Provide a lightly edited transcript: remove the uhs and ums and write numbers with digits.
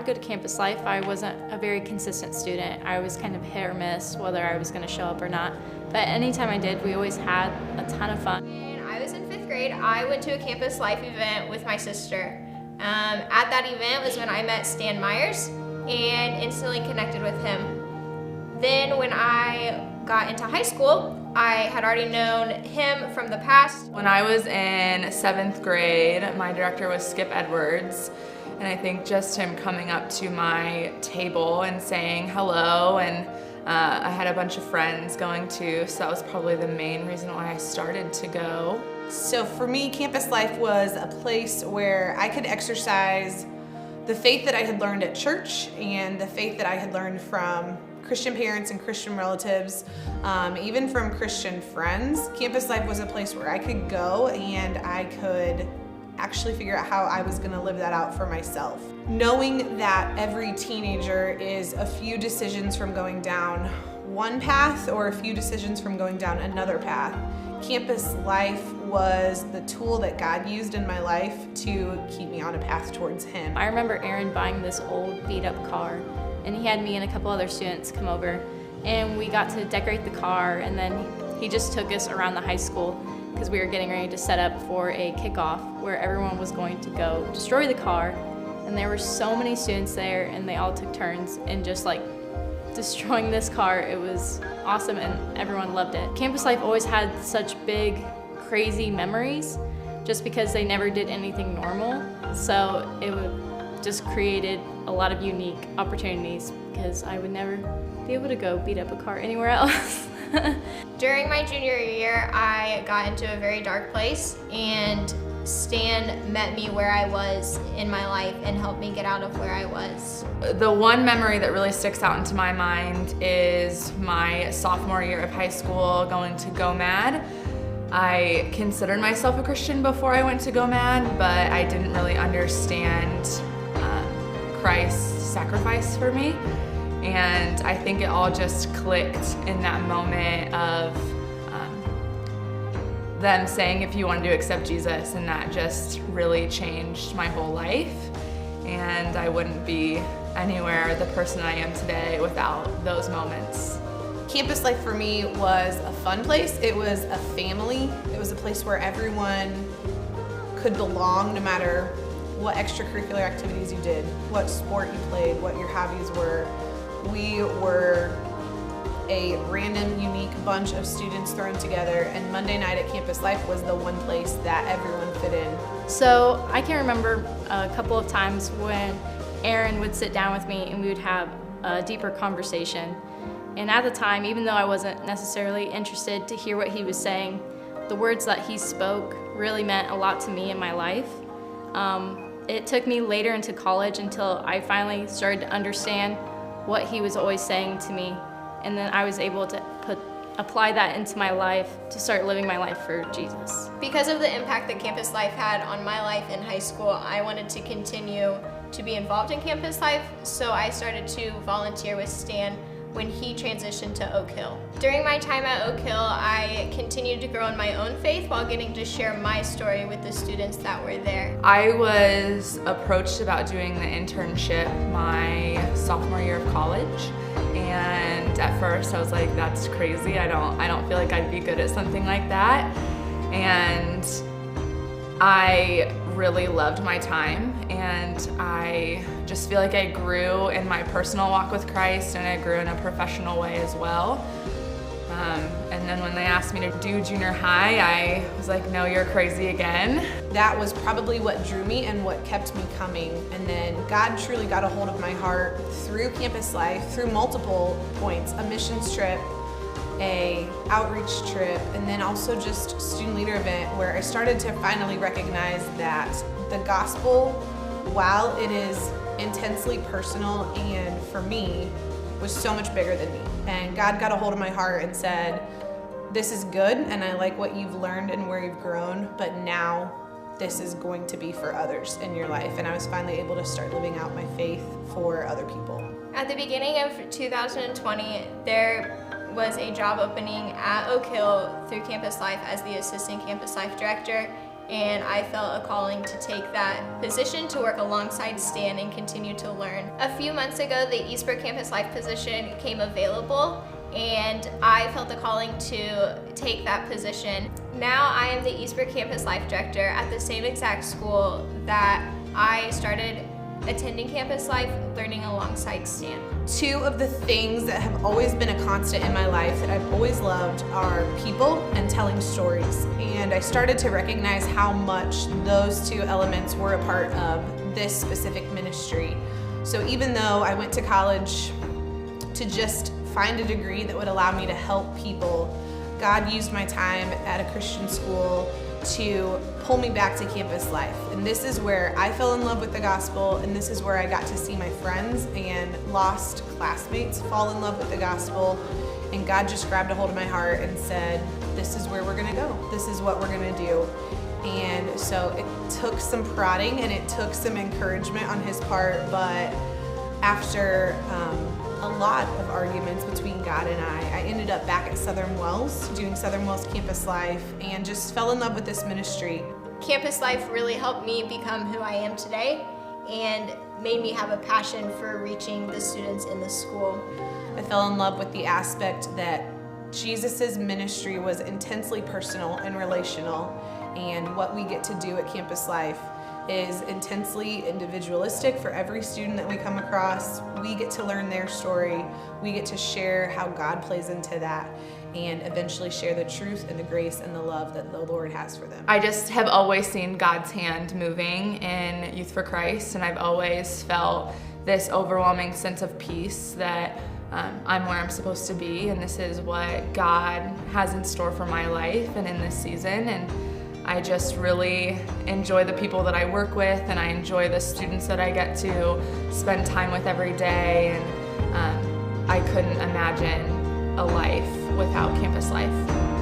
go to Campus Life, I wasn't a very consistent student. I was kind of hit or miss whether I was going to show up or not. But anytime I did, we always had a ton of fun. When I was in 5th grade, I went to a Campus Life event with my sister. At that event was when I met Stan Myers and instantly connected with him. Then when I got into high school, I had already known him from the past. When I was in 7th grade, my director was Skip Edwards, and I think just him coming up to my table and saying hello, and I had a bunch of friends going too, so that was probably the main reason why I started to go. So for me, Campus Life was a place where I could exercise the faith that I had learned at church and the faith that I had learned from Christian parents and Christian relatives, even from Christian friends. Campus Life was a place where I could go and I could actually figure out how I was going to live that out for myself. Knowing that every teenager is a few decisions from going down one path or a few decisions from going down another path, Campus Life was the tool that God used in my life to keep me on a path towards Him. I remember Aaron buying this old beat-up car, and he had me and a couple other students come over, and we got to decorate the car, and then he just took us around the high school because we were getting ready to set up for a kickoff where everyone was going to go destroy the car, and there were so many students there, and they all took turns in just like destroying this car. It was awesome, and everyone loved it. Campus Life always had such big, crazy memories just because they never did anything normal, so it just created a lot of unique opportunities because I would never be able to go beat up a car anywhere else. During my junior year, I got into a very dark place, and Stan met me where I was in my life and helped me get out of where I was. The one memory that really sticks out into my mind is my sophomore year of high school going to GoMad. I considered myself a Christian before I went to GoMad, but I didn't really understand Christ's sacrifice for me. And I think it all just clicked in that moment of them saying if you wanted to accept Jesus, and that just really changed my whole life. And I wouldn't be anywhere the person I am today without those moments. Campus Life for me was a fun place. It was a family. It was a place where everyone could belong no matter what extracurricular activities you did, what sport you played, what your hobbies were. We were a random, unique bunch of students thrown together, and Monday night at Campus Life was the one place that everyone fit in. So I can remember a couple of times when Aaron would sit down with me and we would have a deeper conversation. And at the time, even though I wasn't necessarily interested to hear what he was saying, the words that he spoke really meant a lot to me in my life. It took me later into college until I finally started to understand what he was always saying to me, and then I was able to apply that into my life to start living my life for Jesus. Because of the impact that Campus Life had on my life in high school, I wanted to continue to be involved in Campus Life, so I started to volunteer with Stan when he transitioned to Oak Hill. During my time at Oak Hill, I continued to grow in my own faith while getting to share my story with the students that were there. I was approached about doing the internship my sophomore year of college, and at first I was like, that's crazy. I don't feel like I'd be good at something like that. And I really loved my time, and I just feel like I grew in my personal walk with Christ, and I grew in a professional way as well. And then when they asked me to do junior high, I was like, no, you're crazy again. That was probably what drew me and what kept me coming. And then God truly got a hold of my heart through Campus Life, through multiple points, a missions trip, a outreach trip, and then also just student leader event, where I started to finally recognize that the gospel, while it is intensely personal and for me, was so much bigger than me. And God got a hold of my heart and said, this is good, and I like what you've learned and where you've grown, but now this is going to be for others in your life. And I was finally able to start living out my faith for other people. At the beginning of 2020, there was a job opening at Oak Hill through Campus Life as the Assistant Campus Life Director, and I felt a calling to take that position to work alongside Stan and continue to learn. A few months ago, the Eastbrook Campus Life position came available, and I felt the calling to take that position. Now I am the Eastbrook Campus Life Director at the same exact school that I started attending Campus Life, learning alongside Stan. Two of the things that have always been a constant in my life that I've always loved are people and telling stories. And I started to recognize how much those two elements were a part of this specific ministry. So even though I went to college to just find a degree that would allow me to help people, God used my time at a Christian school to pull me back to campus life. And this is where I fell in love with the gospel, and this is where I got to see my friends and lost classmates fall in love with the gospel. And God just grabbed a hold of my heart and said, this is where we're gonna go. This is what we're gonna do. And so it took some prodding and it took some encouragement on his part, but after a lot of arguments between God and I ended up back at Southern Wells, doing Southern Wells Campus Life, and just fell in love with this ministry. Campus Life really helped me become who I am today and made me have a passion for reaching the students in the school. I fell in love with the aspect that Jesus' ministry was intensely personal and relational, and what we get to do at Campus Life is intensely individualistic for every student that we come across. We get to learn their story. We get to share how God plays into that, and eventually share the truth and the grace and the love that the Lord has for them. I just have always seen God's hand moving in Youth for Christ, and I've always felt this overwhelming sense of peace that I'm where I'm supposed to be, and this is what God has in store for my life and in this season. And I just really enjoy the people that I work with, and I enjoy the students that I get to spend time with every day, and I couldn't imagine a life without Campus Life.